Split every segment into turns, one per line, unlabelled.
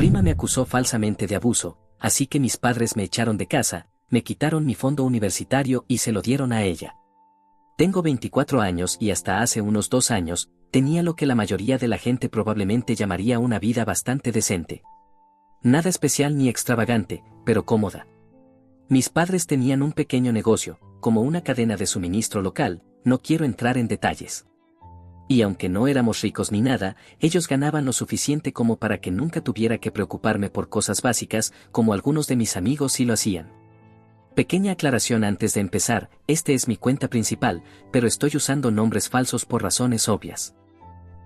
prima me acusó falsamente de abuso, así que mis padres me echaron de casa, me quitaron mi fondo universitario y se lo dieron a ella. Tengo 24 años y hasta hace unos 2 años, tenía lo que la mayoría de la gente probablemente llamaría una vida bastante decente. Nada especial ni extravagante, pero cómoda. Mis padres tenían un pequeño negocio, como una cadena de suministro local, no quiero entrar en detalles. Y aunque no éramos ricos ni nada, ellos ganaban lo suficiente como para que nunca tuviera que preocuparme por cosas básicas, como algunos de mis amigos sí lo hacían. Pequeña aclaración antes de empezar, este es mi cuenta principal, pero estoy usando nombres falsos por razones obvias.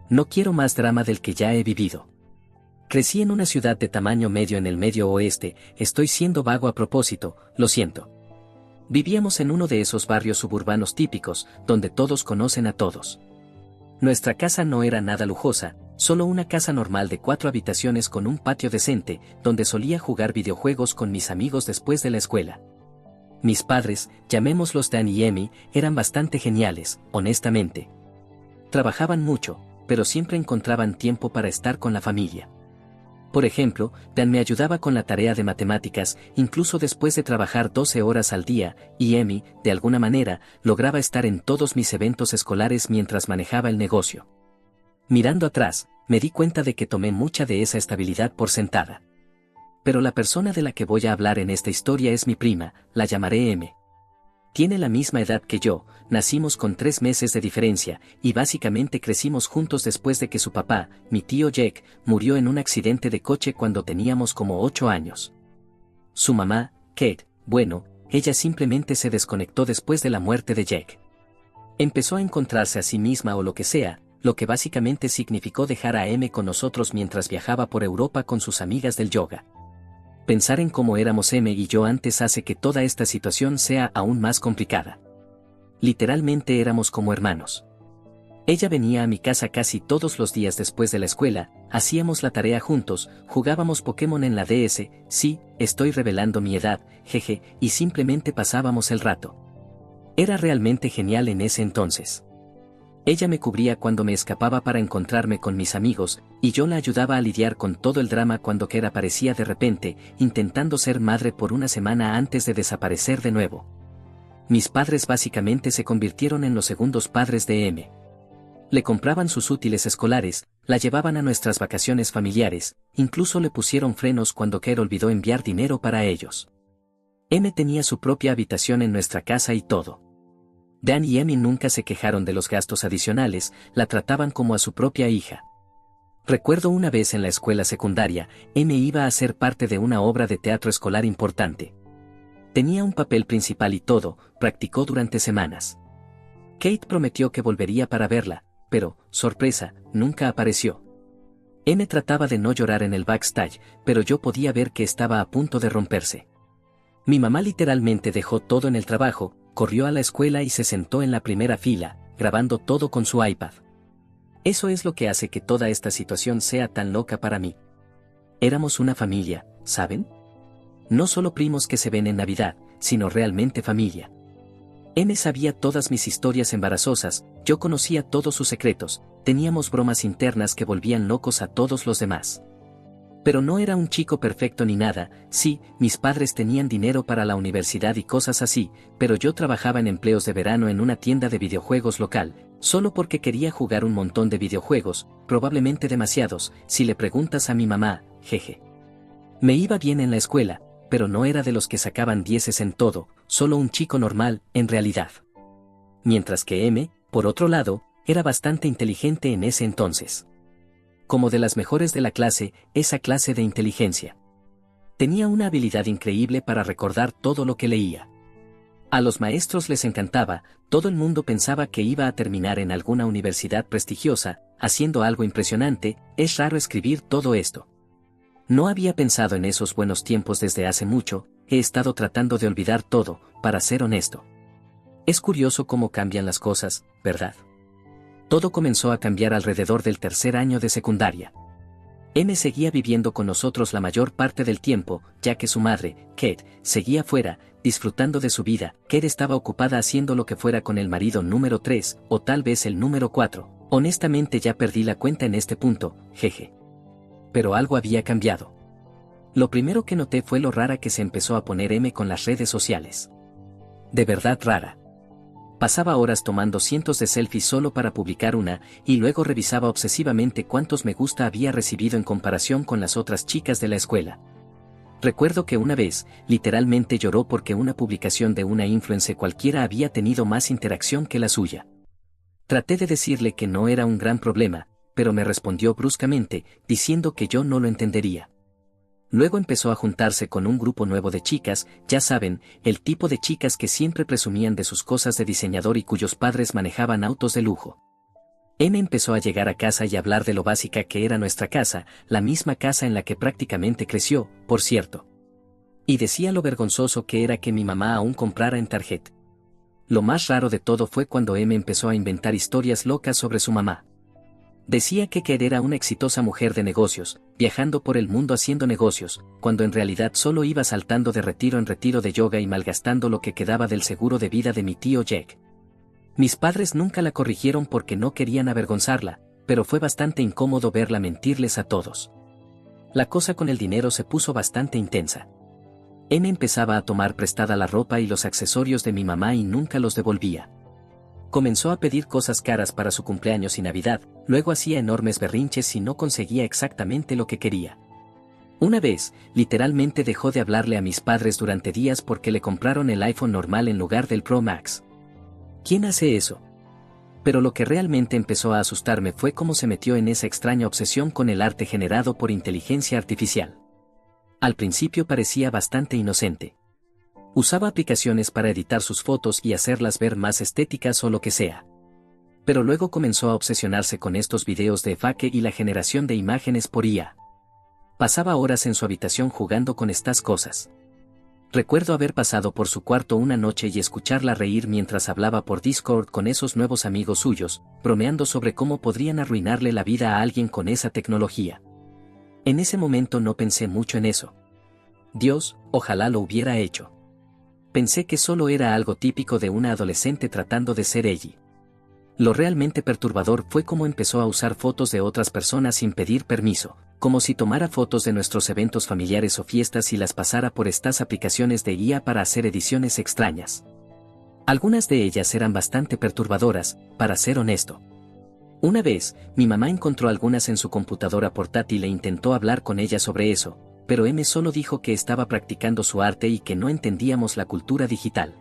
No quiero más drama del que ya he vivido. Crecí en una ciudad de tamaño medio en el Medio Oeste, estoy siendo vago a propósito, lo siento. Vivíamos en uno de esos barrios suburbanos típicos, donde todos conocen a todos. Nuestra casa no era nada lujosa, solo una casa normal de 4 habitaciones con un patio decente, donde solía jugar videojuegos con mis amigos después de la escuela. Mis padres, llamémoslos Dan y Emi, eran bastante geniales, honestamente. Trabajaban mucho, pero siempre encontraban tiempo para estar con la familia. Por ejemplo, Dan me ayudaba con la tarea de matemáticas, incluso después de trabajar 12 horas al día, y Emi, de alguna manera, lograba estar en todos mis eventos escolares mientras manejaba el negocio. Mirando atrás, me di cuenta de que tomé mucha de esa estabilidad por sentada. Pero la persona de la que voy a hablar en esta historia es mi prima, la llamaré M. Tiene la misma edad que yo, nacimos con 3 meses de diferencia, y básicamente crecimos juntos después de que su papá, mi tío Jack, murió en un accidente de coche cuando teníamos como 8 años. Su mamá, Kate, bueno, ella simplemente se desconectó después de la muerte de Jack. Empezó a encontrarse a sí misma o lo que sea, lo que básicamente significó dejar a M con nosotros mientras viajaba por Europa con sus amigas del yoga. Pensar en cómo éramos M y yo antes hace que toda esta situación sea aún más complicada. Literalmente éramos como hermanos. Ella venía a mi casa casi todos los días después de la escuela, hacíamos la tarea juntos, jugábamos Pokémon en la DS, sí, estoy revelando mi edad, jeje, y simplemente pasábamos el rato. Era realmente genial en ese entonces. Ella me cubría cuando me escapaba para encontrarme con mis amigos, y yo la ayudaba a lidiar con todo el drama cuando Kate aparecía de repente, intentando ser madre por una semana antes de desaparecer de nuevo. Mis padres básicamente se convirtieron en los segundos padres de M. Le compraban sus útiles escolares, la llevaban a nuestras vacaciones familiares, incluso le pusieron frenos cuando Kate olvidó enviar dinero para ellos. M tenía su propia habitación en nuestra casa y todo. Dan y Emi nunca se quejaron de los gastos adicionales, la trataban como a su propia hija. Recuerdo una vez en la escuela secundaria, Emi iba a ser parte de una obra de teatro escolar importante. Tenía un papel principal y todo, practicó durante semanas. Kate prometió que volvería para verla, pero, sorpresa, nunca apareció. M trataba de no llorar en el backstage, pero yo podía ver que estaba a punto de romperse. Mi mamá literalmente dejó todo en el trabajo, corrió a la escuela y se sentó en la primera fila, grabando todo con su iPad. Eso es lo que hace que toda esta situación sea tan loca para mí. Éramos una familia, ¿saben? No solo primos que se ven en Navidad, sino realmente familia. M sabía todas mis historias embarazosas, yo conocía todos sus secretos, teníamos bromas internas que volvían locos a todos los demás. Pero no era un chico perfecto ni nada, sí, mis padres tenían dinero para la universidad y cosas así, pero yo trabajaba en empleos de verano en una tienda de videojuegos local, solo porque quería jugar un montón de videojuegos, probablemente demasiados, si le preguntas a mi mamá, jeje. Me iba bien en la escuela, pero no era de los que sacaban 10 en todo, solo un chico normal, en realidad. Mientras que M, por otro lado, era bastante inteligente en ese entonces. Como de las mejores de la clase, esa clase de inteligencia. Tenía una habilidad increíble para recordar todo lo que leía. A los maestros les encantaba, todo el mundo pensaba que iba a terminar en alguna universidad prestigiosa, haciendo algo impresionante, es raro escribir todo esto. No había pensado en esos buenos tiempos desde hace mucho, he estado tratando de olvidar todo, para ser honesto. Es curioso cómo cambian las cosas, ¿verdad? Todo comenzó a cambiar alrededor del 3er año de secundaria. M seguía viviendo con nosotros la mayor parte del tiempo, ya que su madre, Kate, seguía fuera, disfrutando de su vida. Kate estaba ocupada haciendo lo que fuera con el marido número 3, o tal vez el número 4. Honestamente ya perdí la cuenta en este punto, jeje. Pero algo había cambiado. Lo primero que noté fue lo rara que se empezó a poner M con las redes sociales. De verdad rara. Pasaba horas tomando cientos de selfies solo para publicar una, y luego revisaba obsesivamente cuántos me gusta había recibido en comparación con las otras chicas de la escuela. Recuerdo que una vez, literalmente lloró porque una publicación de una influencer cualquiera había tenido más interacción que la suya. Traté de decirle que no era un gran problema, pero me respondió bruscamente, diciendo que yo no lo entendería. Luego empezó a juntarse con un grupo nuevo de chicas, ya saben, el tipo de chicas que siempre presumían de sus cosas de diseñador y cuyos padres manejaban autos de lujo. M empezó a llegar a casa y hablar de lo básica que era nuestra casa, la misma casa en la que prácticamente creció, por cierto. Y decía lo vergonzoso que era que mi mamá aún comprara en Target. Lo más raro de todo fue cuando M empezó a inventar historias locas sobre su mamá. Decía que era una exitosa mujer de negocios, viajando por el mundo haciendo negocios, cuando en realidad solo iba saltando de retiro en retiro de yoga y malgastando lo que quedaba del seguro de vida de mi tío Jack. Mis padres nunca la corrigieron porque no querían avergonzarla, pero fue bastante incómodo verla mentirles a todos. La cosa con el dinero se puso bastante intensa. M empezaba a tomar prestada la ropa y los accesorios de mi mamá y nunca los devolvía. Comenzó a pedir cosas caras para su cumpleaños y Navidad, luego hacía enormes berrinches si no conseguía exactamente lo que quería. Una vez, literalmente dejó de hablarle a mis padres durante días porque le compraron el iPhone normal en lugar del Pro Max. ¿Quién hace eso? Pero lo que realmente empezó a asustarme fue cómo se metió en esa extraña obsesión con el arte generado por inteligencia artificial. Al principio parecía bastante inocente. Usaba aplicaciones para editar sus fotos y hacerlas ver más estéticas o lo que sea. Pero luego comenzó a obsesionarse con estos videos de fake y la generación de imágenes por IA. Pasaba horas en su habitación jugando con estas cosas. Recuerdo haber pasado por su cuarto una noche y escucharla reír mientras hablaba por Discord con esos nuevos amigos suyos, bromeando sobre cómo podrían arruinarle la vida a alguien con esa tecnología. En ese momento no pensé mucho en eso. Dios, ojalá lo hubiera hecho. Pensé que solo era algo típico de una adolescente tratando de ser ella. Lo realmente perturbador fue cómo empezó a usar fotos de otras personas sin pedir permiso, como si tomara fotos de nuestros eventos familiares o fiestas y las pasara por estas aplicaciones de IA para hacer ediciones extrañas. Algunas de ellas eran bastante perturbadoras, para ser honesto. Una vez, mi mamá encontró algunas en su computadora portátil e intentó hablar con ella sobre eso, pero M solo dijo que estaba practicando su arte y que no entendíamos la cultura digital.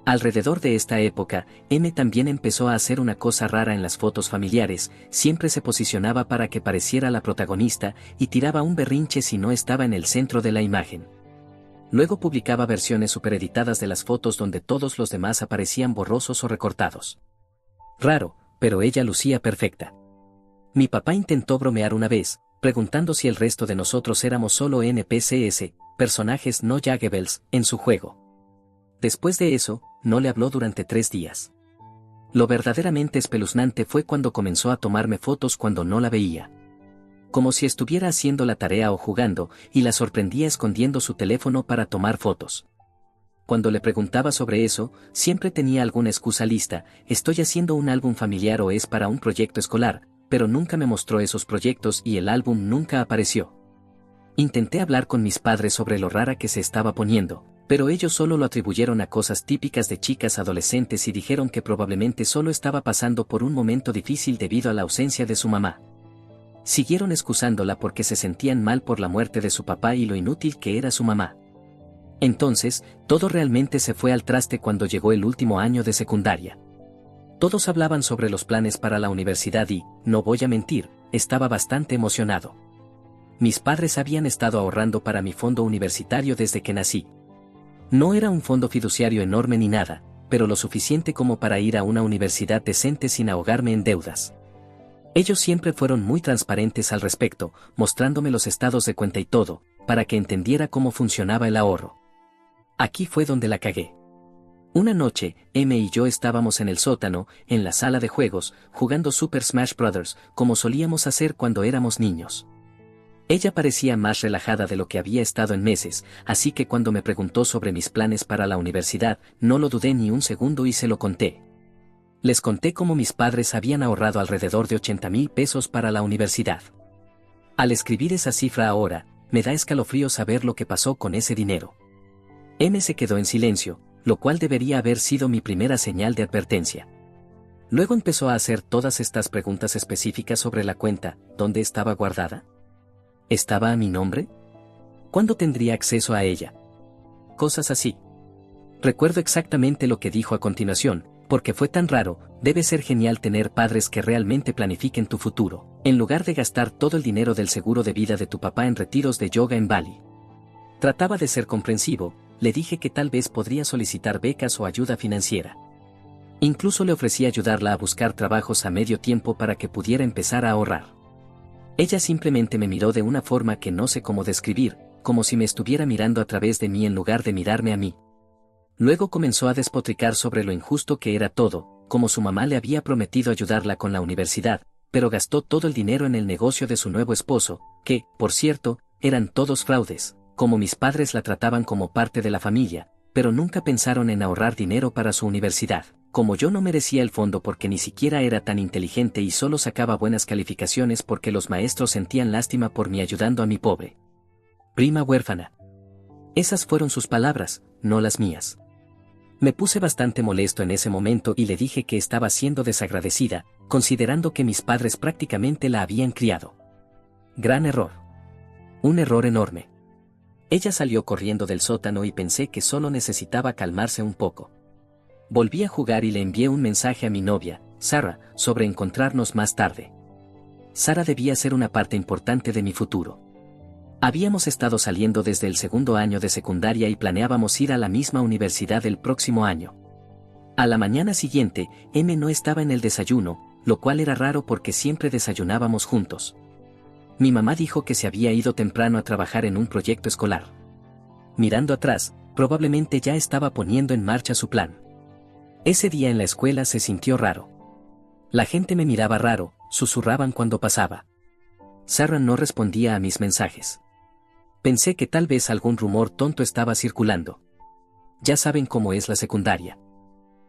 Alrededor de esta época, M también empezó a hacer una cosa rara en las fotos familiares, siempre se posicionaba para que pareciera la protagonista y tiraba un berrinche si no estaba en el centro de la imagen. Luego publicaba versiones supereditadas de las fotos donde todos los demás aparecían borrosos o recortados. Raro, pero ella lucía perfecta. Mi papá intentó bromear una vez, preguntando si el resto de nosotros éramos solo NPCs, personajes no jugables, en su juego. Después de eso, no le habló durante 3 días. Lo verdaderamente espeluznante fue cuando comenzó a tomarme fotos cuando no la veía. Como si estuviera haciendo la tarea o jugando, y la sorprendía escondiendo su teléfono para tomar fotos. Cuando le preguntaba sobre eso, siempre tenía alguna excusa lista, estoy haciendo un álbum familiar o es para un proyecto escolar, pero nunca me mostró esos proyectos y el álbum nunca apareció. Intenté hablar con mis padres sobre lo rara que se estaba poniendo, pero ellos solo lo atribuyeron a cosas típicas de chicas adolescentes y dijeron que probablemente solo estaba pasando por un momento difícil debido a la ausencia de su mamá. Siguieron excusándola porque se sentían mal por la muerte de su papá y lo inútil que era su mamá. Entonces, todo realmente se fue al traste cuando llegó el último año de secundaria. Todos hablaban sobre los planes para la universidad y, no voy a mentir, estaba bastante emocionado. Mis padres habían estado ahorrando para mi fondo universitario desde que nací. No era un fondo fiduciario enorme ni nada, pero lo suficiente como para ir a una universidad decente sin ahogarme en deudas. Ellos siempre fueron muy transparentes al respecto, mostrándome los estados de cuenta y todo, para que entendiera cómo funcionaba el ahorro. Aquí fue donde la cagué. Una noche, M y yo estábamos en el sótano, en la sala de juegos, jugando Super Smash Bros., como solíamos hacer cuando éramos niños. Ella parecía más relajada de lo que había estado en meses, así que cuando me preguntó sobre mis planes para la universidad, no lo dudé ni un segundo y se lo conté. Les conté cómo mis padres habían ahorrado alrededor de 80,000 pesos para la universidad. Al escribir esa cifra ahora, me da escalofrío saber lo que pasó con ese dinero. M se quedó en silencio, lo cual debería haber sido mi primera señal de advertencia. Luego empezó a hacer todas estas preguntas específicas sobre la cuenta, ¿dónde estaba guardada? ¿Estaba a mi nombre? ¿Cuándo tendría acceso a ella? Cosas así. Recuerdo exactamente lo que dijo a continuación, porque fue tan raro. Debe ser genial tener padres que realmente planifiquen tu futuro, en lugar de gastar todo el dinero del seguro de vida de tu papá en retiros de yoga en Bali. Trataba de ser comprensivo, le dije que tal vez podría solicitar becas o ayuda financiera. Incluso le ofrecí ayudarla a buscar trabajos a medio tiempo para que pudiera empezar a ahorrar. Ella simplemente me miró de una forma que no sé cómo describir, como si me estuviera mirando a través de mí en lugar de mirarme a mí. Luego comenzó a despotricar sobre lo injusto que era todo, como su mamá le había prometido ayudarla con la universidad, pero gastó todo el dinero en el negocio de su nuevo esposo, que, por cierto, eran todos fraudes, como mis padres la trataban como parte de la familia, pero nunca pensaron en ahorrar dinero para su universidad. Como yo no merecía el fondo porque ni siquiera era tan inteligente y solo sacaba buenas calificaciones porque los maestros sentían lástima por mí ayudando a mi pobre prima huérfana. Esas fueron sus palabras, no las mías. Me puse bastante molesto en ese momento y le dije que estaba siendo desagradecida, considerando que mis padres prácticamente la habían criado. Gran error. Un error enorme. Ella salió corriendo del sótano y pensé que solo necesitaba calmarse un poco. Volví a jugar y le envié un mensaje a mi novia, Sarah, sobre encontrarnos más tarde. Sarah debía ser una parte importante de mi futuro. Habíamos estado saliendo desde el segundo año de secundaria y planeábamos ir a la misma universidad el próximo año. A la mañana siguiente, M no estaba en el desayuno, lo cual era raro porque siempre desayunábamos juntos. Mi mamá dijo que se había ido temprano a trabajar en un proyecto escolar. Mirando atrás, probablemente ya estaba poniendo en marcha su plan. Ese día en la escuela se sintió raro. La gente me miraba raro, susurraban cuando pasaba. Sarah no respondía a mis mensajes. Pensé que tal vez algún rumor tonto estaba circulando. Ya saben cómo es la secundaria.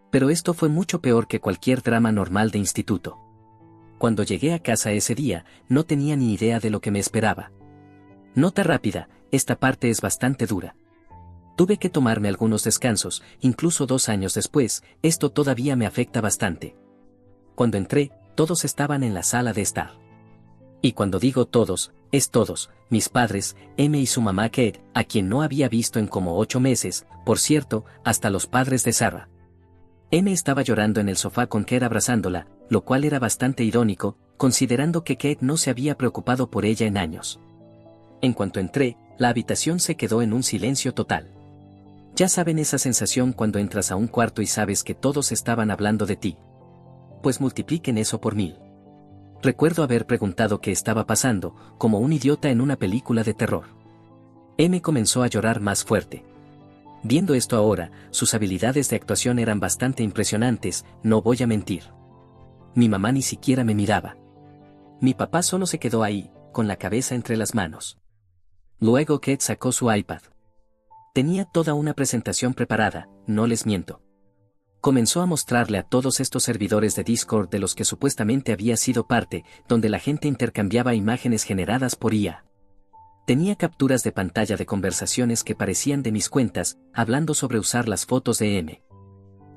Pero esto fue mucho peor que cualquier drama normal de instituto. Cuando llegué a casa ese día, no tenía ni idea de lo que me esperaba. Nota rápida, esta parte es bastante dura. Tuve que tomarme algunos descansos, incluso 2 años después, esto todavía me afecta bastante. Cuando entré, todos estaban en la sala de estar. Y cuando digo todos, es todos, mis padres, M y su mamá Kate, a quien no había visto en como 8 meses, por cierto, hasta los padres de Sarah. M estaba llorando en el sofá con Kate abrazándola, lo cual era bastante irónico, considerando que Kate no se había preocupado por ella en años. En cuanto entré, la habitación se quedó en un silencio total. Ya saben esa sensación cuando entras a un cuarto y sabes que todos estaban hablando de ti. Pues multipliquen eso por 1000. Recuerdo haber preguntado qué estaba pasando, como un idiota en una película de terror. M comenzó a llorar más fuerte. Viendo esto ahora, sus habilidades de actuación eran bastante impresionantes, no voy a mentir. Mi mamá ni siquiera me miraba. Mi papá solo se quedó ahí, con la cabeza entre las manos. Luego Kate sacó su iPad. Tenía toda una presentación preparada, no les miento. Comenzó a mostrarle a todos estos servidores de Discord de los que supuestamente había sido parte, donde la gente intercambiaba imágenes generadas por IA. Tenía capturas de pantalla de conversaciones que parecían de mis cuentas, hablando sobre usar las fotos de M.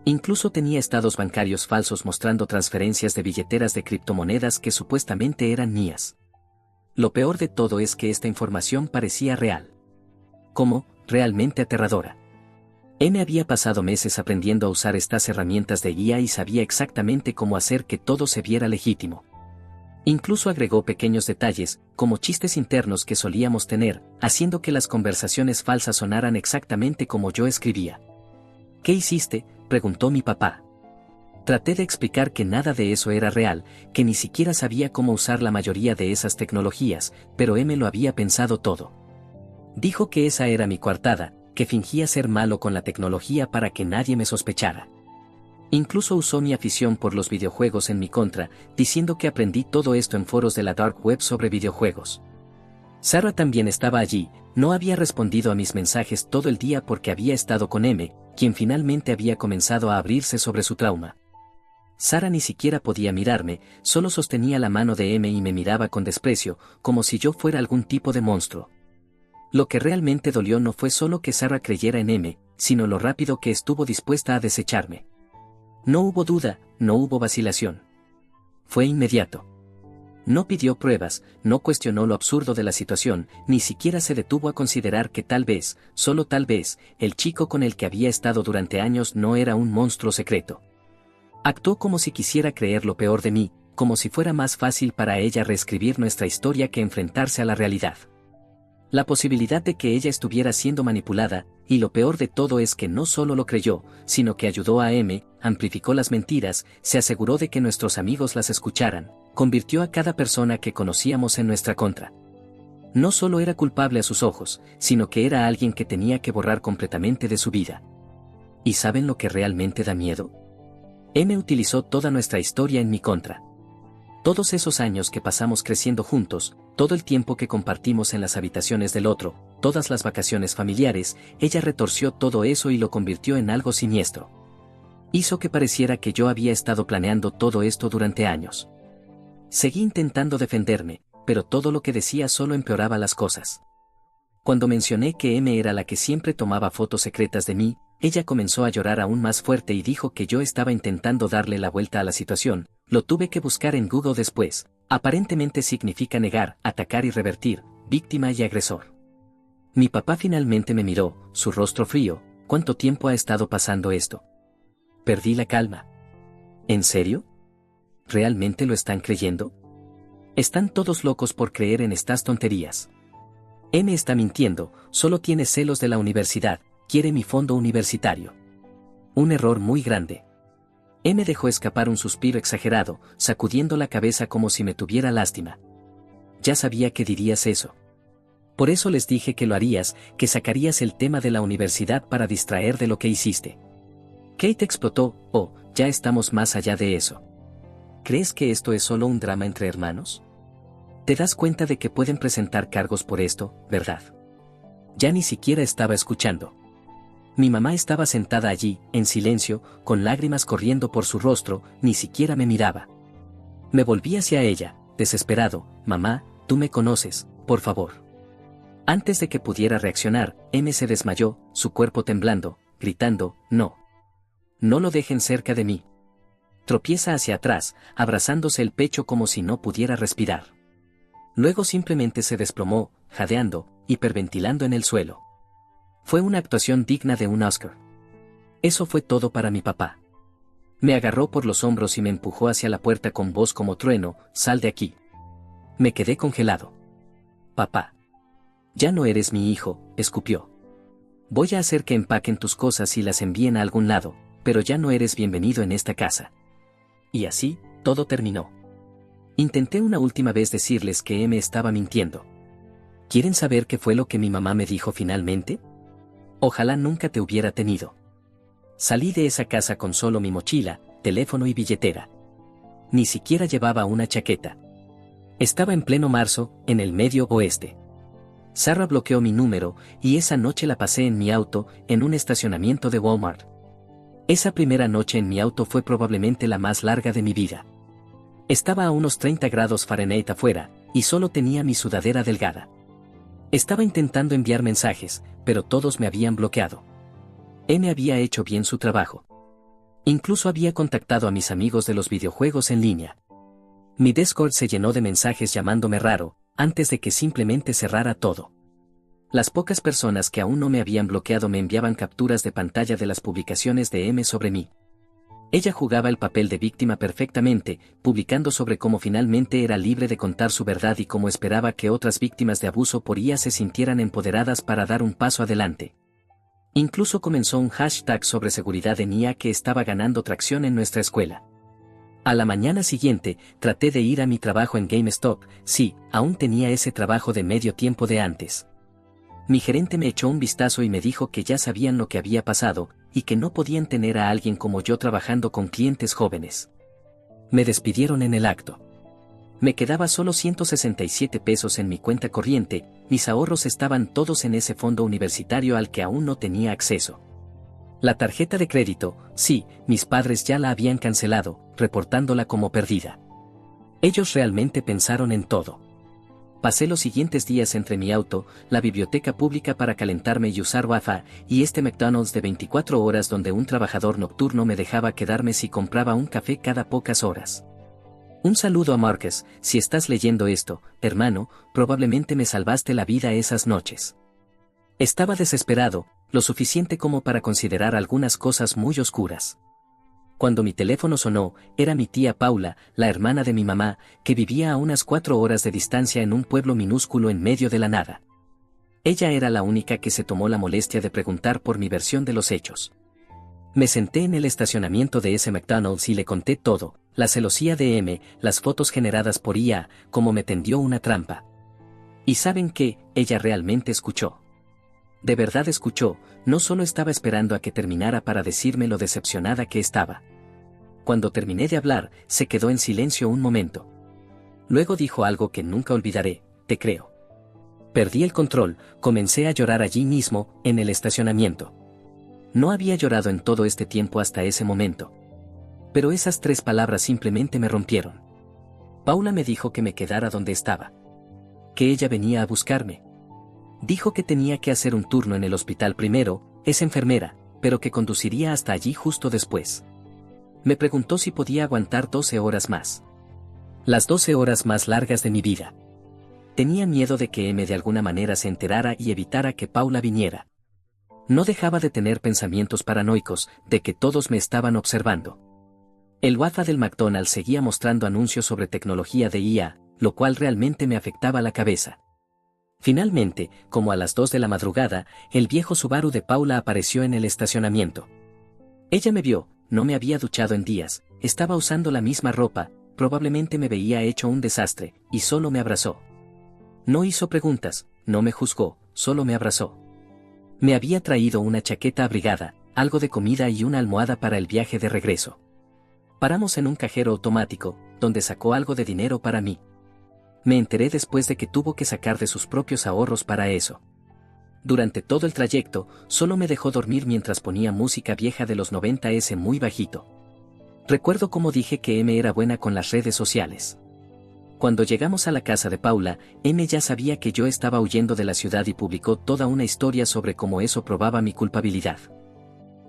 Incluso tenía estados bancarios falsos mostrando transferencias de billeteras de criptomonedas que supuestamente eran mías. Lo peor de todo es que esta información parecía real. Como, realmente aterradora. M había pasado meses aprendiendo a usar estas herramientas de guía y sabía exactamente cómo hacer que todo se viera legítimo. Incluso agregó pequeños detalles, como chistes internos que solíamos tener, haciendo que las conversaciones falsas sonaran exactamente como yo escribía. ¿Qué hiciste?, preguntó mi papá. Traté de explicar que nada de eso era real, que ni siquiera sabía cómo usar la mayoría de esas tecnologías, pero M lo había pensado todo. Dijo que esa era mi coartada, que fingía ser malo con la tecnología para que nadie me sospechara. Incluso usó mi afición por los videojuegos en mi contra, diciendo que aprendí todo esto en foros de la dark web sobre videojuegos. Sarah también estaba allí, no había respondido a mis mensajes todo el día porque había estado con M, quien finalmente había comenzado a abrirse sobre su trauma. Sarah ni siquiera podía mirarme, solo sostenía la mano de M y me miraba con desprecio, como si yo fuera algún tipo de monstruo. Lo que realmente dolió no fue solo que Sarah creyera en M, sino lo rápido que estuvo dispuesta a desecharme. No hubo duda, no hubo vacilación. Fue inmediato. No pidió pruebas, no cuestionó lo absurdo de la situación, ni siquiera se detuvo a considerar que tal vez, solo tal vez, el chico con el que había estado durante años no era un monstruo secreto. Actuó como si quisiera creer lo peor de mí, como si fuera más fácil para ella reescribir nuestra historia que enfrentarse a la realidad. La posibilidad de que ella estuviera siendo manipulada, y lo peor de todo es que no solo lo creyó, sino que ayudó a M, amplificó las mentiras, se aseguró de que nuestros amigos las escucharan, convirtió a cada persona que conocíamos en nuestra contra. No solo era culpable a sus ojos, sino que era alguien que tenía que borrar completamente de su vida. ¿Y saben lo que realmente da miedo? M utilizó toda nuestra historia en mi contra. Todos esos años que pasamos creciendo juntos, todo el tiempo que compartimos en las habitaciones del otro, todas las vacaciones familiares, ella retorció todo eso y lo convirtió en algo siniestro. Hizo que pareciera que yo había estado planeando todo esto durante años. Seguí intentando defenderme, pero todo lo que decía solo empeoraba las cosas. Cuando mencioné que M era la que siempre tomaba fotos secretas de mí, ella comenzó a llorar aún más fuerte y dijo que yo estaba intentando darle la vuelta a la situación. Lo tuve que buscar en Google después. Aparentemente significa negar, atacar y revertir, víctima y agresor. Mi papá finalmente me miró, su rostro frío. ¿Cuánto tiempo ha estado pasando esto? Perdí la calma. ¿En serio? ¿Realmente lo están creyendo? Están todos locos por creer en estas tonterías. M está mintiendo, solo tiene celos de la universidad, quiere mi fondo universitario. Un error muy grande. M dejó escapar un suspiro exagerado, sacudiendo la cabeza como si me tuviera lástima. Ya sabía que dirías eso. Por eso les dije que lo harías, que sacarías el tema de la universidad para distraer de lo que hiciste. Kate explotó. Oh, ya estamos más allá de eso. ¿Crees que esto es solo un drama entre hermanos? Te das cuenta de que pueden presentar cargos por esto, ¿verdad? Ya ni siquiera estaba escuchando. Mi mamá estaba sentada allí, en silencio, con lágrimas corriendo por su rostro, ni siquiera me miraba. Me volví hacia ella, desesperado. Mamá, tú me conoces, por favor. Antes de que pudiera reaccionar, M se desmayó, su cuerpo temblando, gritando, no. No lo dejen cerca de mí. Tropieza hacia atrás, abrazándose el pecho como si no pudiera respirar. Luego simplemente se desplomó, jadeando, hiperventilando en el suelo. Fue una actuación digna de un Oscar. Eso fue todo para mi papá. Me agarró por los hombros y me empujó hacia la puerta con voz como trueno, sal de aquí. Me quedé congelado. Papá. Ya no eres mi hijo, escupió. Voy a hacer que empaquen tus cosas y las envíen a algún lado, pero ya no eres bienvenido en esta casa. Y así, todo terminó. Intenté una última vez decirles que M estaba mintiendo. ¿Quieren saber qué fue lo que mi mamá me dijo finalmente? Ojalá nunca te hubiera tenido. Salí de esa casa con solo mi mochila, teléfono y billetera. Ni siquiera llevaba una chaqueta. Estaba en pleno marzo, en el medio oeste. Sarah bloqueó mi número, y esa noche la pasé en mi auto, en un estacionamiento de Walmart. Esa primera noche en mi auto fue probablemente la más larga de mi vida. Estaba a unos 30 grados Fahrenheit afuera, y solo tenía mi sudadera delgada. Estaba intentando enviar mensajes, pero todos me habían bloqueado. M había hecho bien su trabajo. Incluso había contactado a mis amigos de los videojuegos en línea. Mi Discord se llenó de mensajes llamándome raro, antes de que simplemente cerrara todo. Las pocas personas que aún no me habían bloqueado me enviaban capturas de pantalla de las publicaciones de M sobre mí. Ella jugaba el papel de víctima perfectamente, publicando sobre cómo finalmente era libre de contar su verdad y cómo esperaba que otras víctimas de abuso por IA se sintieran empoderadas para dar un paso adelante. Incluso comenzó un hashtag sobre seguridad en IA que estaba ganando tracción en nuestra escuela. A la mañana siguiente, traté de ir a mi trabajo en GameStop. Sí, aún tenía ese trabajo de medio tiempo de antes. Mi gerente me echó un vistazo y me dijo que ya sabían lo que había pasado, y que no podían tener a alguien como yo trabajando con clientes jóvenes. Me despidieron en el acto. Me quedaba solo 167 pesos en mi cuenta corriente, mis ahorros estaban todos en ese fondo universitario al que aún no tenía acceso. La tarjeta de crédito, sí, mis padres ya la habían cancelado, reportándola como perdida. Ellos realmente pensaron en todo. Pasé los siguientes días entre mi auto, la biblioteca pública para calentarme y usar Wi-Fi, y este McDonald's de 24 horas donde un trabajador nocturno me dejaba quedarme si compraba un café cada pocas horas. Un saludo a Márquez, si estás leyendo esto, hermano, probablemente me salvaste la vida esas noches. Estaba desesperado, lo suficiente como para considerar algunas cosas muy oscuras. Cuando mi teléfono sonó, era mi tía Paula, la hermana de mi mamá, que vivía a unas 4 horas de distancia en un pueblo minúsculo en medio de la nada. Ella era la única que se tomó la molestia de preguntar por mi versión de los hechos. Me senté en el estacionamiento de ese McDonald's y le conté todo, la celosía de M, las fotos generadas por IA, cómo me tendió una trampa. ¿Y saben qué? Ella realmente escuchó. De verdad escuchó, no solo estaba esperando a que terminara para decirme lo decepcionada que estaba. Cuando terminé de hablar, se quedó en silencio un momento. Luego dijo algo que nunca olvidaré: te creo. Perdí el control, comencé a llorar allí mismo, en el estacionamiento. No había llorado en todo este tiempo hasta ese momento. Pero esas 3 palabras simplemente me rompieron. Paula me dijo que me quedara donde estaba. Que ella venía a buscarme. Dijo que tenía que hacer un turno en el hospital primero, es enfermera, pero que conduciría hasta allí justo después. Me preguntó si podía aguantar 12 horas más. Las 12 horas más largas de mi vida. Tenía miedo de que M de alguna manera se enterara y evitara que Paula viniera. No dejaba de tener pensamientos paranoicos, de que todos me estaban observando. El WhatsApp del McDonald's seguía mostrando anuncios sobre tecnología de IA, lo cual realmente me afectaba la cabeza. Finalmente, como a las 2 de la madrugada, el viejo Subaru de Paula apareció en el estacionamiento. Ella me vio, no me había duchado en días, estaba usando la misma ropa, probablemente me veía hecho un desastre, y solo me abrazó. No hizo preguntas, no me juzgó, solo me abrazó. Me había traído una chaqueta abrigada, algo de comida y una almohada para el viaje de regreso. Paramos en un cajero automático, donde sacó algo de dinero para mí. Me enteré después de que tuvo que sacar de sus propios ahorros para eso. Durante todo el trayecto, solo me dejó dormir mientras ponía música vieja de los 90s muy bajito. Recuerdo cómo dije que M era buena con las redes sociales. Cuando llegamos a la casa de Paula, M ya sabía que yo estaba huyendo de la ciudad y publicó toda una historia sobre cómo eso probaba mi culpabilidad.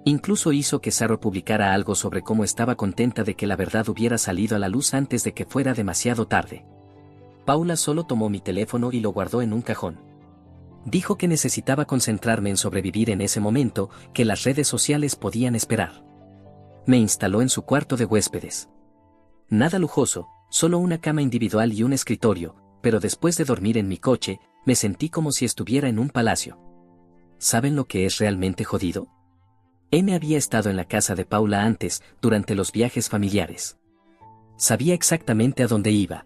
Incluso hizo que Sarah publicara algo sobre cómo estaba contenta de que la verdad hubiera salido a la luz antes de que fuera demasiado tarde. Paula solo tomó mi teléfono y lo guardó en un cajón. Dijo que necesitaba concentrarme en sobrevivir en ese momento, que las redes sociales podían esperar. Me instaló en su cuarto de huéspedes. Nada lujoso, solo una cama individual y un escritorio, pero después de dormir en mi coche, me sentí como si estuviera en un palacio. ¿Saben lo que es realmente jodido? M había estado en la casa de Paula antes, durante los viajes familiares. Sabía exactamente a dónde iba.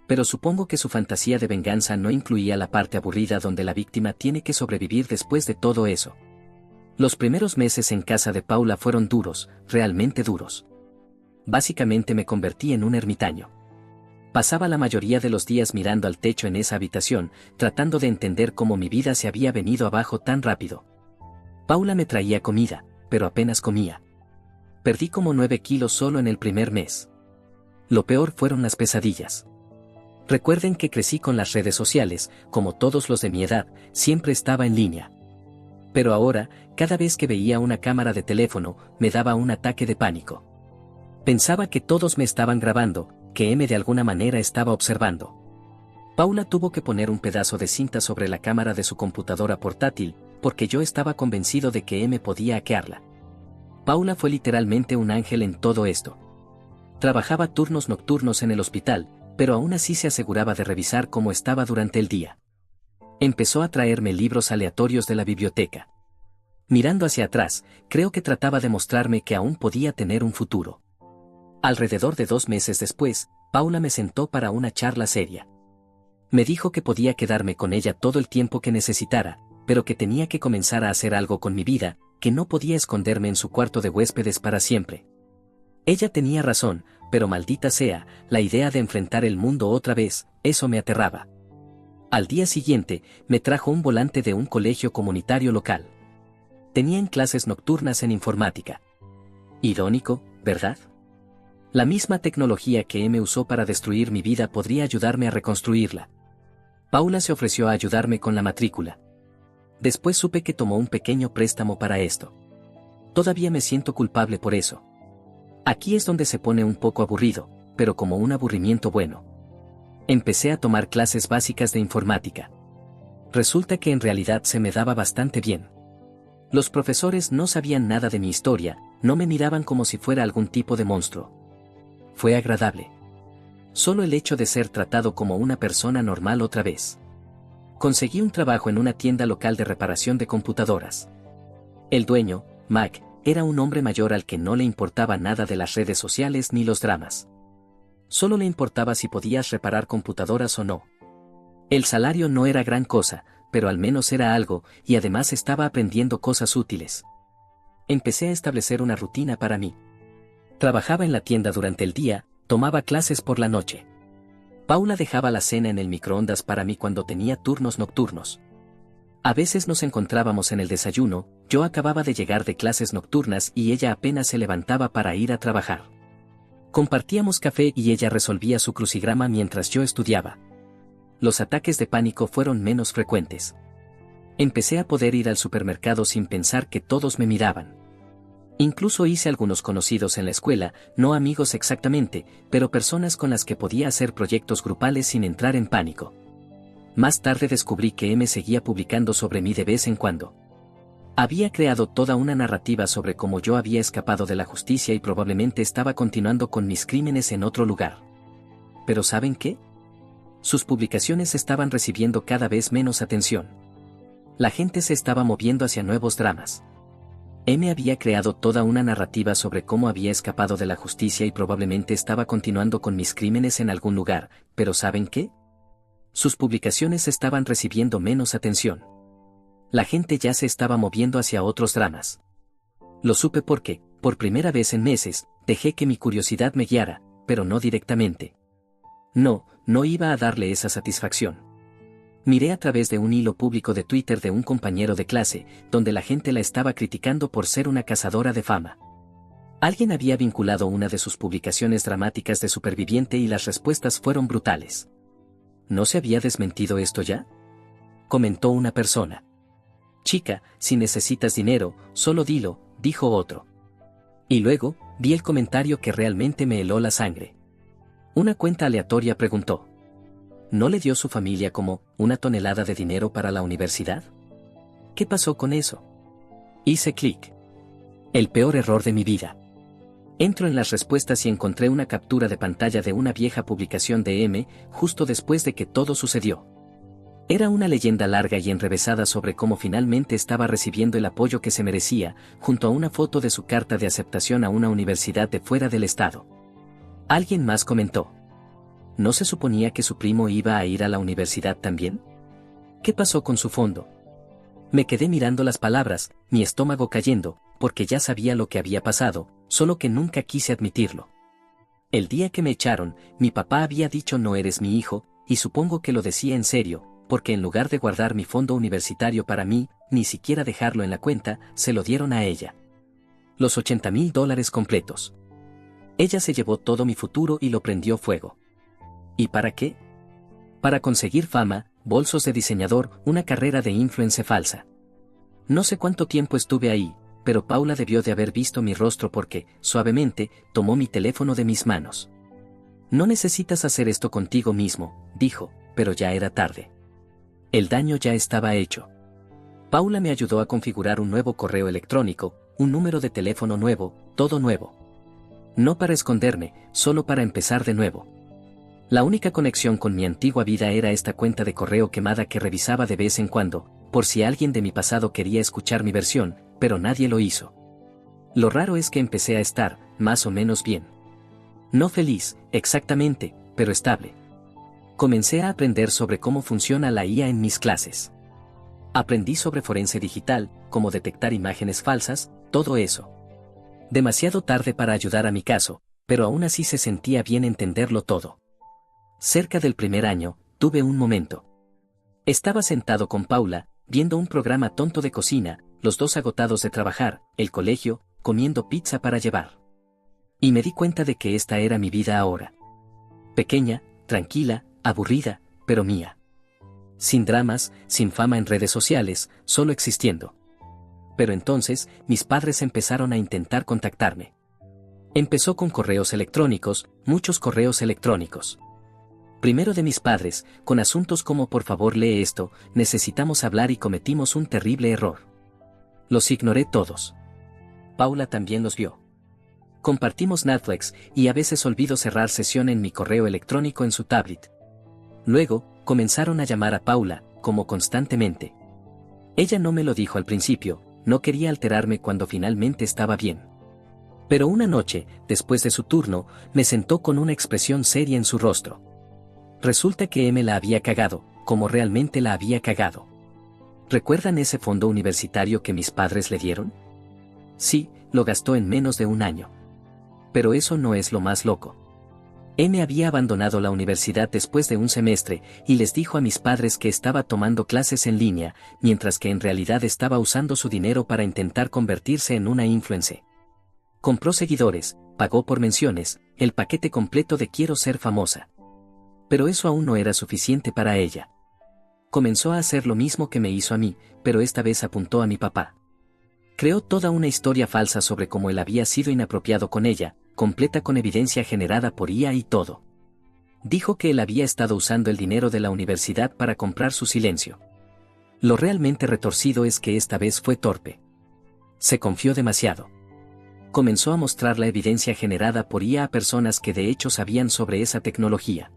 Pero supongo que su fantasía de venganza no incluía la parte aburrida donde la víctima tiene que sobrevivir después de todo eso. Los primeros meses en casa de Paula fueron duros, realmente duros. Básicamente me convertí en un ermitaño. Pasaba la mayoría de los días mirando al techo en esa habitación, tratando de entender cómo mi vida se había venido abajo tan rápido. Paula me traía comida, pero apenas comía. Perdí como 9 kilos solo en el primer mes. Lo peor fueron las pesadillas. Recuerden que crecí con las redes sociales, como todos los de mi edad, siempre estaba en línea. Pero ahora, cada vez que veía una cámara de teléfono, me daba un ataque de pánico. Pensaba que todos me estaban grabando, que M de alguna manera estaba observando. Paula tuvo que poner un pedazo de cinta sobre la cámara de su computadora portátil, porque yo estaba convencido de que M podía hackearla. Paula fue literalmente un ángel en todo esto. Trabajaba turnos nocturnos en el hospital, pero aún así se aseguraba de revisar cómo estaba durante el día. Empezó a traerme libros aleatorios de la biblioteca. Mirando hacia atrás, creo que trataba de mostrarme que aún podía tener un futuro. Alrededor de 2 meses después, Paula me sentó para una charla seria. Me dijo que podía quedarme con ella todo el tiempo que necesitara, pero que tenía que comenzar a hacer algo con mi vida, que no podía esconderme en su cuarto de huéspedes para siempre. Ella tenía razón, pero maldita sea, la idea de enfrentar el mundo otra vez, eso me aterraba. Al día siguiente, me trajo un volante de un colegio comunitario local. Tenían clases nocturnas en informática. Irónico, ¿verdad? La misma tecnología que M usó para destruir mi vida podría ayudarme a reconstruirla. Paula se ofreció a ayudarme con la matrícula. Después supe que tomó un pequeño préstamo para esto. Todavía me siento culpable por eso. Aquí es donde se pone un poco aburrido, pero como un aburrimiento bueno. Empecé a tomar clases básicas de informática. Resulta que en realidad se me daba bastante bien. Los profesores no sabían nada de mi historia, no me miraban como si fuera algún tipo de monstruo. Fue agradable. Solo el hecho de ser tratado como una persona normal otra vez. Conseguí un trabajo en una tienda local de reparación de computadoras. El dueño, Mac, era un hombre mayor al que no le importaba nada de las redes sociales ni los dramas. Solo le importaba si podías reparar computadoras o no. El salario no era gran cosa, pero al menos era algo, y además estaba aprendiendo cosas útiles. Empecé a establecer una rutina para mí. Trabajaba en la tienda durante el día, tomaba clases por la noche. Paula dejaba la cena en el microondas para mí cuando tenía turnos nocturnos. A veces nos encontrábamos en el desayuno, yo acababa de llegar de clases nocturnas y ella apenas se levantaba para ir a trabajar. Compartíamos café y ella resolvía su crucigrama mientras yo estudiaba. Los ataques de pánico fueron menos frecuentes. Empecé a poder ir al supermercado sin pensar que todos me miraban. Incluso hice algunos conocidos en la escuela, no amigos exactamente, pero personas con las que podía hacer proyectos grupales sin entrar en pánico. Más tarde descubrí que M seguía publicando sobre mí de vez en cuando. Había creado toda una narrativa sobre cómo yo había escapado de la justicia y probablemente estaba continuando con mis crímenes en otro lugar. Pero ¿saben qué? Sus publicaciones estaban recibiendo cada vez menos atención. La gente se estaba moviendo hacia nuevos dramas. M había creado toda una narrativa sobre cómo había escapado de la justicia y probablemente estaba continuando con mis crímenes en algún lugar, pero ¿saben qué? Sus publicaciones estaban recibiendo menos atención. La gente ya se estaba moviendo hacia otros dramas. Lo supe porque, por primera vez en meses, dejé que mi curiosidad me guiara, pero no directamente. No iba a darle esa satisfacción. Miré a través de un hilo público de Twitter de un compañero de clase, donde la gente la estaba criticando por ser una cazadora de fama. Alguien había vinculado una de sus publicaciones dramáticas de superviviente y las respuestas fueron brutales. ¿No se había desmentido esto ya?, comentó una persona. Chica, si necesitas dinero, solo dilo, dijo otro. Y luego, vi el comentario que realmente me heló la sangre. Una cuenta aleatoria preguntó: ¿no le dio su familia como una tonelada de dinero para la universidad? ¿Qué pasó con eso? Hice clic. El peor error de mi vida. Entro en las respuestas y encontré una captura de pantalla de una vieja publicación de M, justo después de que todo sucedió. Era una leyenda larga y enrevesada sobre cómo finalmente estaba recibiendo el apoyo que se merecía, junto a una foto de su carta de aceptación a una universidad de fuera del estado. Alguien más comentó: ¿no se suponía que su primo iba a ir a la universidad también? ¿Qué pasó con su fondo? Me quedé mirando las palabras, mi estómago cayendo, porque ya sabía lo que había pasado, solo que nunca quise admitirlo. El día que me echaron, mi papá había dicho no eres mi hijo, y supongo que lo decía en serio, porque en lugar de guardar mi fondo universitario para mí, ni siquiera dejarlo en la cuenta, se lo dieron a ella. Los $80,000 completos. Ella se llevó todo mi futuro y lo prendió fuego. ¿Y para qué? Para conseguir fama, bolsos de diseñador, una carrera de influencer falsa. No sé cuánto tiempo estuve ahí, pero Paula debió de haber visto mi rostro porque, suavemente, tomó mi teléfono de mis manos. No necesitas hacer esto contigo mismo, dijo, pero ya era tarde. El daño ya estaba hecho. Paula me ayudó a configurar un nuevo correo electrónico, un número de teléfono nuevo, todo nuevo. No para esconderme, solo para empezar de nuevo. La única conexión con mi antigua vida era esta cuenta de correo quemada que revisaba de vez en cuando, por si alguien de mi pasado quería escuchar mi versión, pero nadie lo hizo. Lo raro es que empecé a estar, más o menos bien. No feliz, exactamente, pero estable. Comencé a aprender sobre cómo funciona la IA en mis clases. Aprendí sobre forense digital, cómo detectar imágenes falsas, todo eso. Demasiado tarde para ayudar a mi caso, pero aún así se sentía bien entenderlo todo. Cerca del primer año, tuve un momento. Estaba sentado con Paula, viendo un programa tonto de cocina, los dos agotados de trabajar, el colegio, comiendo pizza para llevar. Y me di cuenta de que esta era mi vida ahora. Pequeña, tranquila, aburrida, pero mía. Sin dramas, sin fama en redes sociales, solo existiendo. Pero entonces, mis padres empezaron a intentar contactarme. Empezó con correos electrónicos, muchos correos electrónicos. Primero de mis padres, con asuntos como por favor lee esto, necesitamos hablar y cometimos un terrible error. Los ignoré todos. Paula también los vio. Compartimos Netflix y a veces olvido cerrar sesión en mi correo electrónico en su tablet. Luego, comenzaron a llamar a Paula, como constantemente. Ella no me lo dijo al principio, no quería alterarme cuando finalmente estaba bien. Pero una noche, después de su turno, me sentó con una expresión seria en su rostro. Resulta que M la había cagado, como realmente la había cagado. ¿Recuerdan ese fondo universitario que mis padres le dieron? Sí, lo gastó en menos de un año. Pero eso no es lo más loco. M había abandonado la universidad después de un semestre y les dijo a mis padres que estaba tomando clases en línea, mientras que en realidad estaba usando su dinero para intentar convertirse en una influencer. Compró seguidores, pagó por menciones, el paquete completo de quiero ser famosa. Pero eso aún no era suficiente para ella. Comenzó a hacer lo mismo que me hizo a mí, pero esta vez apuntó a mi papá. Creó toda una historia falsa sobre cómo él había sido inapropiado con ella, completa con evidencia generada por IA y todo. Dijo que él había estado usando el dinero de la universidad para comprar su silencio. Lo realmente retorcido es que esta vez fue torpe. Se confió demasiado. Comenzó a mostrar la evidencia generada por IA a personas que de hecho sabían sobre esa tecnología.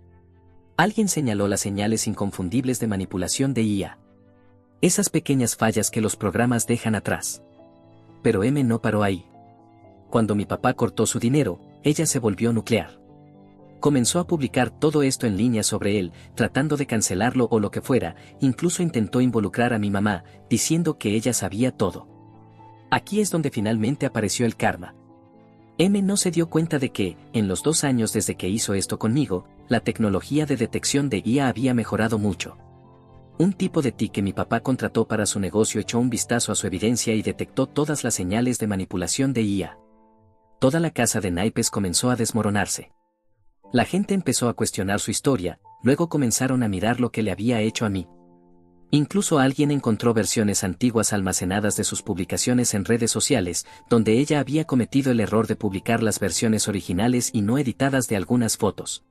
Alguien señaló las señales inconfundibles de manipulación de IA. Esas pequeñas fallas que los programas dejan atrás. Pero M no paró ahí. Cuando mi papá cortó su dinero, ella se volvió nuclear. Comenzó a publicar todo esto en línea sobre él, tratando de cancelarlo o lo que fuera, incluso intentó involucrar a mi mamá, diciendo que ella sabía todo. Aquí es donde finalmente apareció el karma. M no se dio cuenta de que, en los 2 años desde que hizo esto conmigo, la tecnología de detección de IA había mejorado mucho. Un tipo de TI que mi papá contrató para su negocio echó un vistazo a su evidencia y detectó todas las señales de manipulación de IA. Toda la casa de naipes comenzó a desmoronarse. La gente empezó a cuestionar su historia, luego comenzaron a mirar lo que le había hecho a mí. Incluso alguien encontró versiones antiguas almacenadas de sus publicaciones en redes sociales, donde ella había cometido el error de publicar las versiones originales y no editadas de algunas fotos.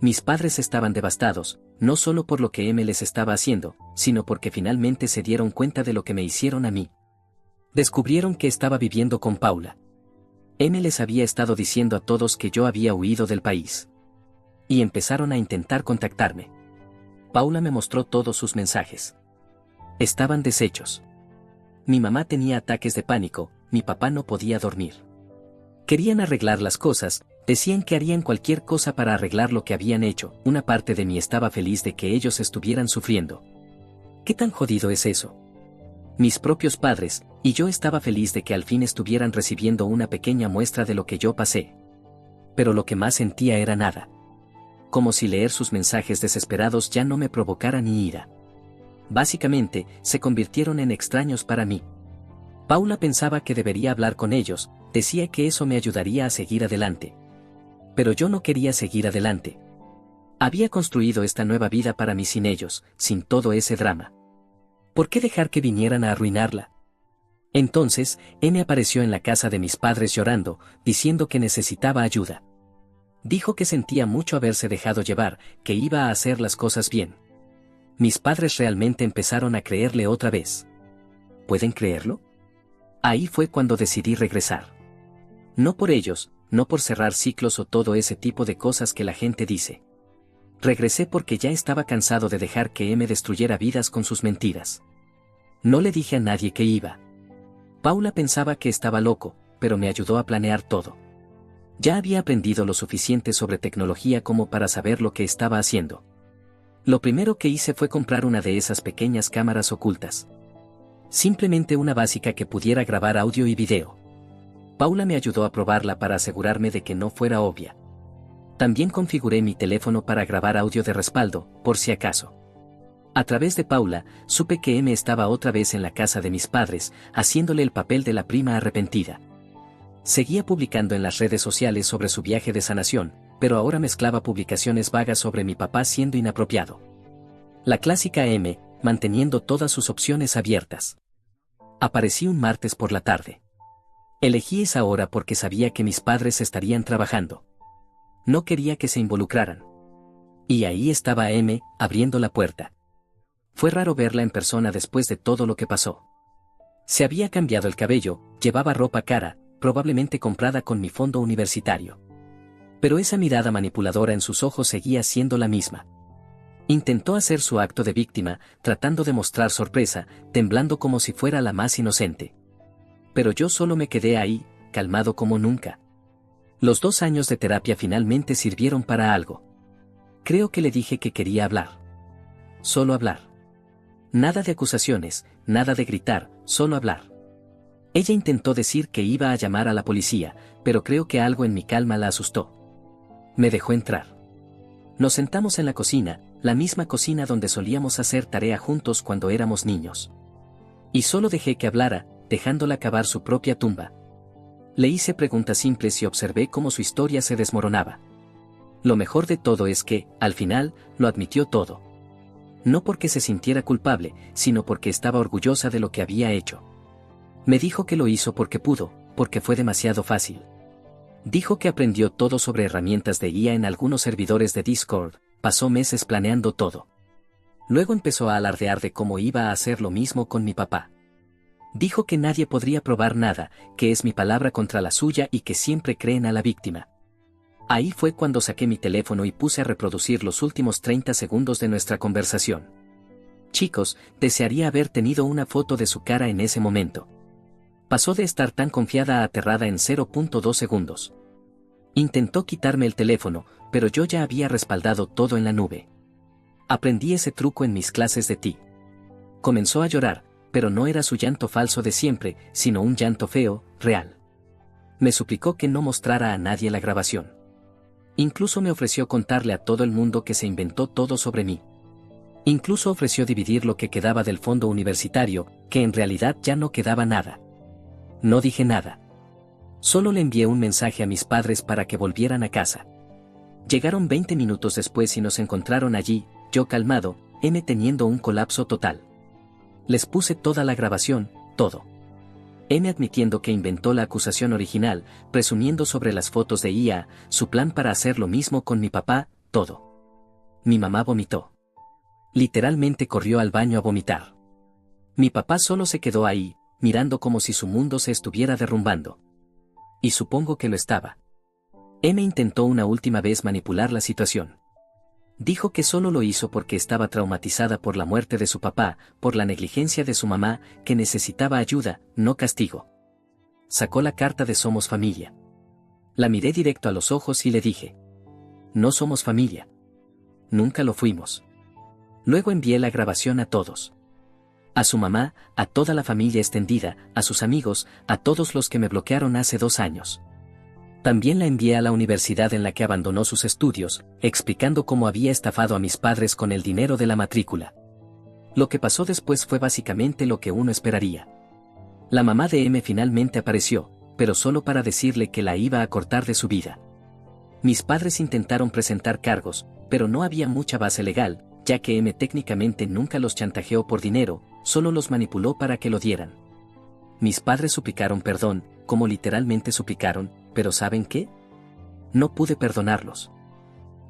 Mis padres estaban devastados, no solo por lo que M les estaba haciendo, sino porque finalmente se dieron cuenta de lo que me hicieron a mí. Descubrieron que estaba viviendo con Paula. M les había estado diciendo a todos que yo había huido del país. Y empezaron a intentar contactarme. Paula me mostró todos sus mensajes. Estaban deshechos. Mi mamá tenía ataques de pánico, mi papá no podía dormir. Querían arreglar las cosas, decían que harían cualquier cosa para arreglar lo que habían hecho, una parte de mí estaba feliz de que ellos estuvieran sufriendo. ¿Qué tan jodido es eso? Mis propios padres, y yo estaba feliz de que al fin estuvieran recibiendo una pequeña muestra de lo que yo pasé. Pero lo que más sentía era nada. Como si leer sus mensajes desesperados ya no me provocara ni ira. Básicamente, se convirtieron en extraños para mí. Paula pensaba que debería hablar con ellos, decía que eso me ayudaría a seguir adelante. Pero yo no quería seguir adelante. Había construido esta nueva vida para mí sin ellos, sin todo ese drama. ¿Por qué dejar que vinieran a arruinarla? Entonces, M apareció en la casa de mis padres llorando, diciendo que necesitaba ayuda. Dijo que sentía mucho haberse dejado llevar, que iba a hacer las cosas bien. Mis padres realmente empezaron a creerle otra vez. ¿Pueden creerlo? Ahí fue cuando decidí regresar. No por ellos, no por cerrar ciclos o todo ese tipo de cosas que la gente dice. Regresé porque ya estaba cansado de dejar que M destruyera vidas con sus mentiras. No le dije a nadie que iba. Paula pensaba que estaba loco, pero me ayudó a planear todo. Ya había aprendido lo suficiente sobre tecnología como para saber lo que estaba haciendo. Lo primero que hice fue comprar una de esas pequeñas cámaras ocultas. Simplemente una básica que pudiera grabar audio y video. Paula me ayudó a probarla para asegurarme de que no fuera obvia. También configuré mi teléfono para grabar audio de respaldo, por si acaso. A través de Paula, supe que M estaba otra vez en la casa de mis padres, haciéndole el papel de la prima arrepentida. Seguía publicando en las redes sociales sobre su viaje de sanación, pero ahora mezclaba publicaciones vagas sobre mi papá siendo inapropiado. La clásica M, manteniendo todas sus opciones abiertas. Aparecí un martes por la tarde. Elegí esa hora porque sabía que mis padres estarían trabajando. No quería que se involucraran. Y ahí estaba M, abriendo la puerta. Fue raro verla en persona después de todo lo que pasó. Se había cambiado el cabello, llevaba ropa cara, probablemente comprada con mi fondo universitario. Pero esa mirada manipuladora en sus ojos seguía siendo la misma. Intentó hacer su acto de víctima, tratando de mostrar sorpresa, temblando como si fuera la más inocente. Pero yo solo me quedé ahí, calmado como nunca. Los 2 años de terapia finalmente sirvieron para algo. Creo que le dije que quería hablar. Solo hablar. Nada de acusaciones, nada de gritar, solo hablar. Ella intentó decir que iba a llamar a la policía, pero creo que algo en mi calma la asustó. Me dejó entrar. Nos sentamos en la cocina, la misma cocina donde solíamos hacer tarea juntos cuando éramos niños. Y solo dejé que hablara, dejándola cavar su propia tumba. Le hice preguntas simples y observé cómo su historia se desmoronaba. Lo mejor de todo es que, al final, lo admitió todo. No porque se sintiera culpable, sino porque estaba orgullosa de lo que había hecho. Me dijo que lo hizo porque pudo, porque fue demasiado fácil. Dijo que aprendió todo sobre herramientas de IA en algunos servidores de Discord, pasó meses planeando todo. Luego empezó a alardear de cómo iba a hacer lo mismo con mi papá. Dijo que nadie podría probar nada, que es mi palabra contra la suya y que siempre creen a la víctima. Ahí fue cuando saqué mi teléfono y puse a reproducir los últimos 30 segundos de nuestra conversación. Chicos, desearía haber tenido una foto de su cara en ese momento. Pasó de estar tan confiada a aterrada en 0.2 segundos. Intentó quitarme el teléfono, pero yo ya había respaldado todo en la nube. Aprendí ese truco en mis clases de TI. Comenzó a llorar, pero no era su llanto falso de siempre, sino un llanto feo, real. Me suplicó que no mostrara a nadie la grabación. Incluso me ofreció contarle a todo el mundo que se inventó todo sobre mí. Incluso ofreció dividir lo que quedaba del fondo universitario, que en realidad ya no quedaba nada. No dije nada. Solo le envié un mensaje a mis padres para que volvieran a casa. Llegaron 20 minutos después y nos encontraron allí, yo calmado, M teniendo un colapso total. Les puse toda la grabación, todo. M admitiendo que inventó la acusación original, presumiendo sobre las fotos de IA, su plan para hacer lo mismo con mi papá, todo. Mi mamá vomitó. Literalmente corrió al baño a vomitar. Mi papá solo se quedó ahí, mirando como si su mundo se estuviera derrumbando. Y supongo que lo estaba. M intentó una última vez manipular la situación. Dijo que solo lo hizo porque estaba traumatizada por la muerte de su papá, por la negligencia de su mamá, que necesitaba ayuda, no castigo. Sacó la carta de Somos Familia. La miré directo a los ojos y le dije: no somos familia. Nunca lo fuimos. Luego envié la grabación a todos. A su mamá, a toda la familia extendida, a sus amigos, a todos los que me bloquearon hace 2 años. También la envié a la universidad en la que abandonó sus estudios, explicando cómo había estafado a mis padres con el dinero de la matrícula. Lo que pasó después fue básicamente lo que uno esperaría. La mamá de M finalmente apareció, pero solo para decirle que la iba a cortar de su vida. Mis padres intentaron presentar cargos, pero no había mucha base legal, ya que M técnicamente nunca los chantajeó por dinero, solo los manipuló para que lo dieran. Mis padres suplicaron perdón, como literalmente suplicaron, pero ¿saben qué? No pude perdonarlos.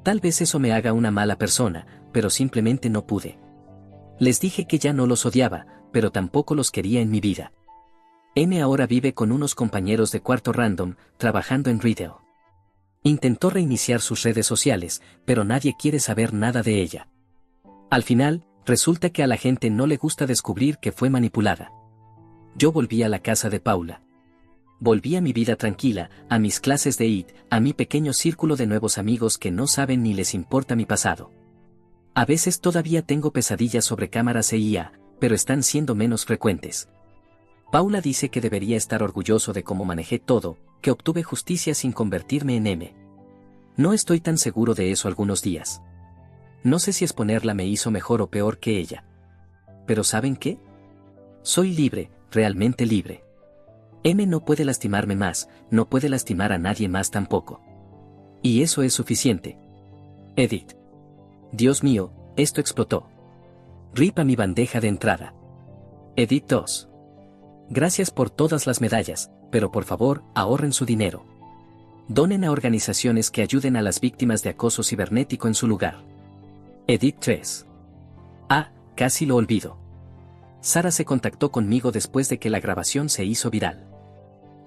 Tal vez eso me haga una mala persona, pero simplemente no pude. Les dije que ya no los odiaba, pero tampoco los quería en mi vida. M ahora vive con unos compañeros de cuarto random, trabajando en retail. Intentó reiniciar sus redes sociales, pero nadie quiere saber nada de ella. Al final, resulta que a la gente no le gusta descubrir que fue manipulada. Yo volví a la casa de Paula. Volví a mi vida tranquila, a mis clases de IT, a mi pequeño círculo de nuevos amigos que no saben ni les importa mi pasado. A veces todavía tengo pesadillas sobre cámaras e IA, pero están siendo menos frecuentes. Paula dice que debería estar orgulloso de cómo manejé todo, que obtuve justicia sin convertirme en M. No estoy tan seguro de eso algunos días. No sé si exponerla me hizo mejor o peor que ella. Pero ¿saben qué? Soy libre, realmente libre. M no puede lastimarme más, no puede lastimar a nadie más tampoco. Y eso es suficiente. Edit. Dios mío, esto explotó. RIP a mi bandeja de entrada. Edit 2. Gracias por todas las medallas, pero por favor, ahorren su dinero. Donen a organizaciones que ayuden a las víctimas de acoso cibernético en su lugar. Edit 3. Ah, casi lo olvido. Sara se contactó conmigo después de que la grabación se hizo viral.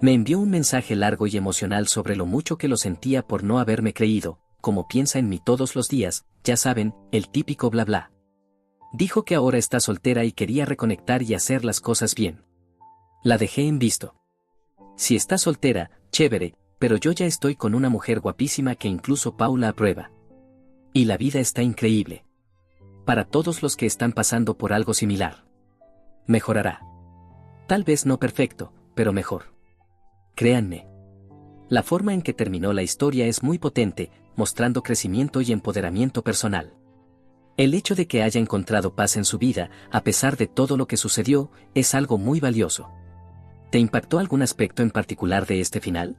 Me envió un mensaje largo y emocional sobre lo mucho que lo sentía por no haberme creído, como piensa en mí todos los días, ya saben, el típico bla bla. Dijo que ahora está soltera y quería reconectar y hacer las cosas bien. La dejé en visto. Si está soltera, chévere, pero yo ya estoy con una mujer guapísima que incluso Paula aprueba. Y la vida está increíble. Para todos los que están pasando por algo similar. Mejorará. Tal vez no perfecto, pero mejor. Créanme. La forma en que terminó la historia es muy potente, mostrando crecimiento y empoderamiento personal. El hecho de que haya encontrado paz en su vida, a pesar de todo lo que sucedió, es algo muy valioso. ¿Te impactó algún aspecto en particular de este final?